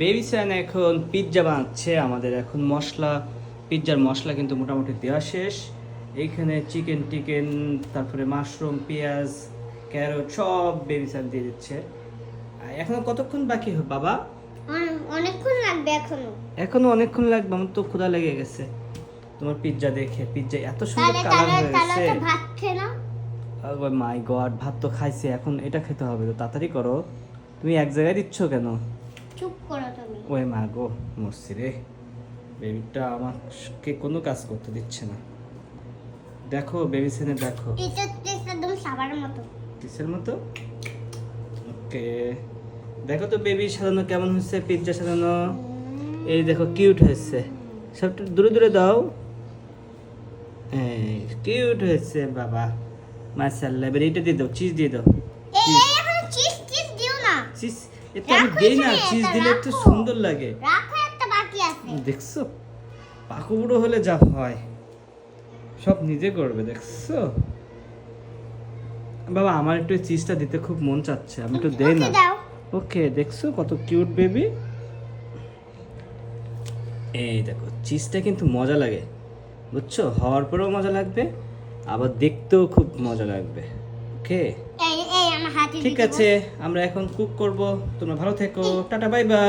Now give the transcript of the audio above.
Baby সান এখন pizza বানাচ্ছে। আমাদের এখন পিৎজার মশলা কিন্তু মোটামুটি দেওয়া শেষ। এইখানে চিকেন তারপরে মাশরুম, পেঁয়াজ, ক্যারট সব বেবি সান দিয়ে দিচ্ছে। এখনো কতক্ষণ বাকি হবে বাবা? অনেকক্ষণ লাগবে এখনো। এখনো অনেকক্ষণ লাগবে, আমার তো ক্ষুধা লেগে গেছে তোমার পিৎজা দেখে। পিৎজা এত সুন্দর তাহলে কালার তাহলে হয়ে তাহলে গেছে। একটা ভাত খেয়ে নাও। ও মাই গড, ভাত তো খাইছে, এখন এটা খেতে হবে তো, তাড়াতাড়ি করো। তুমি এক জায়গায় দিচ্ছ কেন? চুপ করো তুমি। ওই মা গো, মরছি রে। বেবিটা আমাকে কোনো কাজ করতে দিচ্ছে না। দেখো বেবি সেনে দেখো, এটা টেস্ট একদম সাবানের মতো। কিসের মতো? ওকে, দেখো তো বেবি সাজানো কেমন হয়েছে, পিৎজা সাজানো। এই দেখো কিউট হয়েছে, সবটা দূরে দূরে দাও। এই কিউট হয়েছে বাবা, মাশাআল্লাহ। এবার এইটা দিয়ে দাও, চিজ দিয়ে দাও। এই এখন চিজ দিও না। চিজ এটা আমি রাখো দেই না, এখানে, চিজ এটা দিলে একটু রাখো। সুন্দর লাগে। রাখো, একটা বাকি আছে। দেখছো, পাকু বুড়ো হলে যা হয় সব নিজে করবে, দেখছো বাবা। আমার একটু চিজটা দিতে খুব মন চাচ্ছে, আমি একটু দেই না। ওকে দাও। ওকে, দেখছো কত কিউট বেবি। এই দেখো চিজটা কিন্তু মজা লাগে, বুঝছো, হওয়ার পরেও মজা লাগবে, আবার দেখতেও খুব মজা লাগবে। ওকে এই আমার হাতে ঠিক দিয়ে দিবো। আছে, আমরা এখন কুক করব। তোমরা ভালো থেকো, টাটা বাই বাই।